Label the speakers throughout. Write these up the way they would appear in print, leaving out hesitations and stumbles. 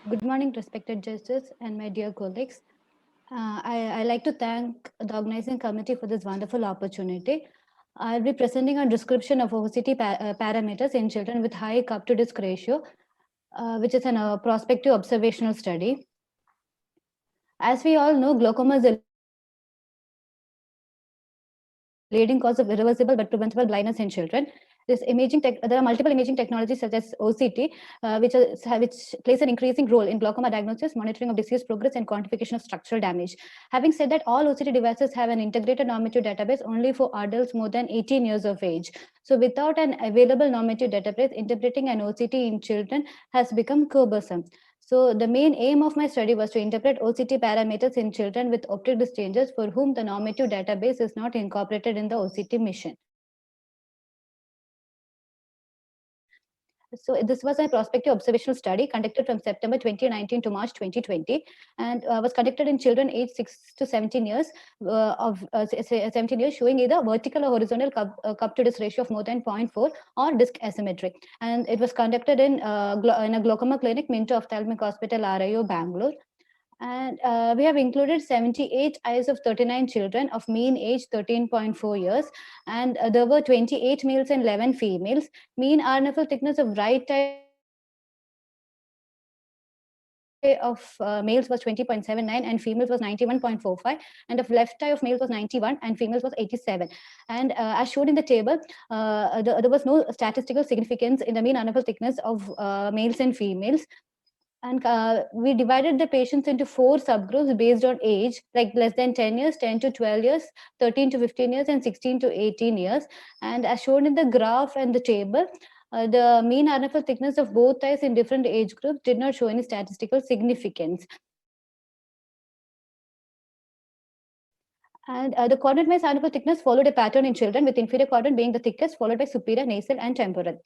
Speaker 1: Good morning, respected judges and my dear colleagues. I like to thank the organizing committee for this wonderful opportunity. I'll be presenting a description of OCT parameters in children with high cup-to-disc ratio, which is a prospective observational study. As we all know, glaucoma is a leading cause of irreversible but preventable blindness in children. There are multiple imaging technologies such as OCT, which plays an increasing role in glaucoma diagnosis, monitoring of disease progress, and quantification of structural damage. Having said that, all OCT devices have an integrated normative database only for adults more than 18 years of age. So, without an available normative database, interpreting an OCT in children has become cumbersome. So the main aim of my study was to interpret OCT parameters in children with optic disc changes for whom the normative database is not incorporated in the OCT mission. So this was a prospective observational study conducted from September 2019 to March 2020 and was conducted in children aged 6 to 17 years 17 years showing either vertical or horizontal cup to disc ratio of more than 0.4 or disc asymmetry. And it was conducted in a glaucoma clinic, Minto Ophthalmic Hospital, RIO, Bangalore. And we have included 78 eyes of 39 children of mean age 13.4 years. And there were 28 males and 11 females. Mean RNFL thickness of right eye of males was 20.79 and females was 91.45. And of left eye of males was 91 and females was 87. And as shown in the table, there was no statistical significance in the mean RNFL thickness of males and females. And we divided the patients into 4 subgroups based on age, like less than 10 years, 10 to 12 years, 13 to 15 years, and 16 to 18 years. And as shown in the graph and the table, the mean RNFL thickness of both eyes in different age groups did not show any statistical significance. And the coordinate wise RNFL thickness followed a pattern in children, with inferior quadrant being the thickest, followed by superior, nasal, and temporal.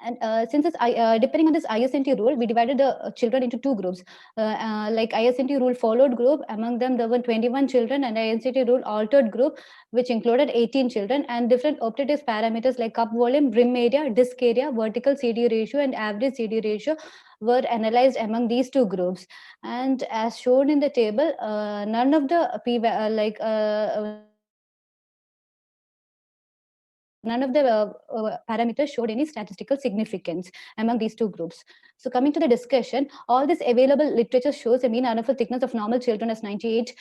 Speaker 1: And depending on this ISNT rule, we divided the children into 2 groups. Like ISNT rule followed group, among them there were 21 children, and ISNT rule altered group, which included 18 children, and different optic parameters like cup volume, rim area, disc area, vertical CD ratio, and average CD ratio were analyzed among these 2 groups. And as shown in the table, none of the parameters showed any statistical significance among these 2 groups. So coming to the discussion, all this available literature shows a mean RNFL thickness of normal children as 98,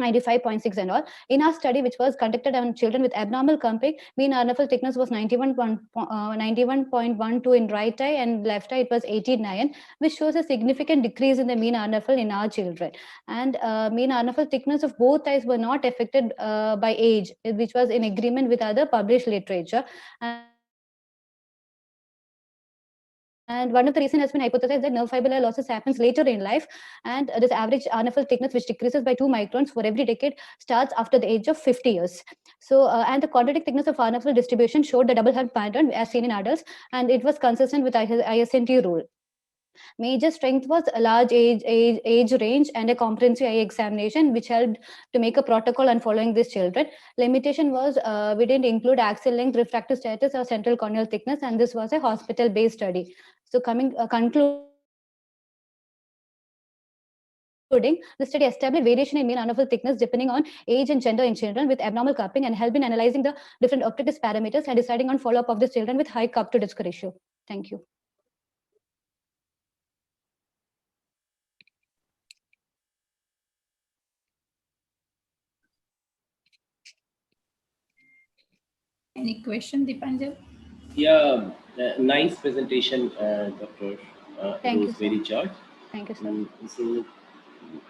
Speaker 1: 95.6 and all. In our study, which was conducted on children with abnormal cupping, mean RNFL thickness was 91.12 in right eye, and left eye it was 89, which shows a significant decrease in the mean RNFL in our children. And mean RNFL thickness of both eyes were not affected by age, which was in agreement with other published literature. And one of the reasons has been hypothesized that nerve fiber losses happens later in life, and this average RNFL thickness, which decreases by 2 microns for every decade, starts after the age of 50 years. So, and the quadratic thickness of RNFL distribution showed the double hub pattern as seen in adults, and it was consistent with ISNT rule. Major strength was a large age range and a comprehensive eye examination, which helped to make a protocol on following these children. Limitation was we didn't include axial length, refractive status, or central corneal thickness, and this was a hospital-based study. So, concluding, the study established variation in mean RNFL thickness depending on age and gender in children with abnormal cupping, and helped in analyzing the different optic disc parameters and deciding on follow-up of these children with high cup to disc ratio. Thank you.
Speaker 2: Any question, Dipanjan?
Speaker 3: Yeah, nice presentation, Dr.
Speaker 1: Thank you,
Speaker 3: Rose
Speaker 1: sir.
Speaker 3: Very George.
Speaker 1: Thank you, sir.
Speaker 3: So,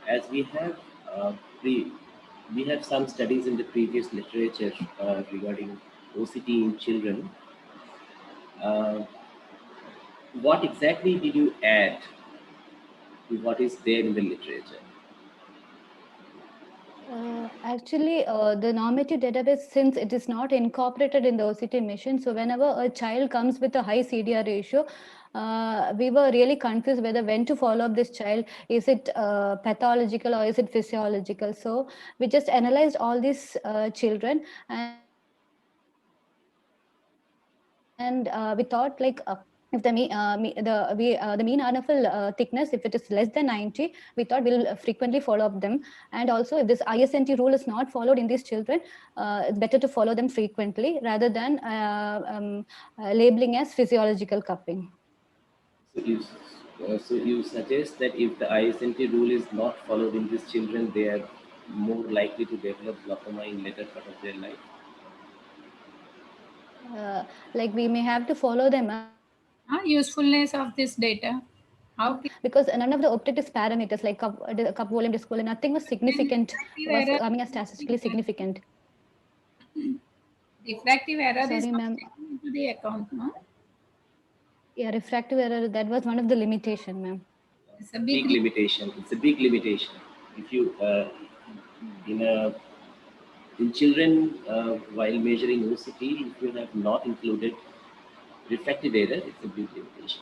Speaker 3: as uh, pre, we have some studies in the previous literature regarding OCT in children. Uh, what exactly did you add to what is there in the literature?
Speaker 1: The normative database, since it is not incorporated in the OCT mission, so whenever a child comes with a high CDR ratio, we were really confused whether when to follow up this child. Is it pathological or is it physiological? So we just analyzed all these children, and we thought like if the mean RNFL thickness, if it is less than 90, we thought we'll frequently follow up them. And also, if this ISNT rule is not followed in these children, it's better to follow them frequently rather than labeling as physiological cupping.
Speaker 3: So you suggest that if the ISNT rule is not followed in these children, they are more likely to develop glaucoma in later part of their life?
Speaker 1: Like we may have to follow them
Speaker 2: Usefulness of this data. How can
Speaker 1: because none of the objective parameters like cup volume, disc volume, nothing was significant, was
Speaker 2: error-
Speaker 1: coming as statistically significant.
Speaker 2: refractive error is
Speaker 1: Sorry,
Speaker 2: not
Speaker 1: ma'am.
Speaker 2: taken into the account, no?
Speaker 1: Yeah, refractive error, that was one of the limitation, ma'am.
Speaker 2: It's a
Speaker 3: Big
Speaker 2: big
Speaker 3: limitation. It's a big limitation. If you in children while measuring OCT, if you have not included refractive error, it's a big limitation.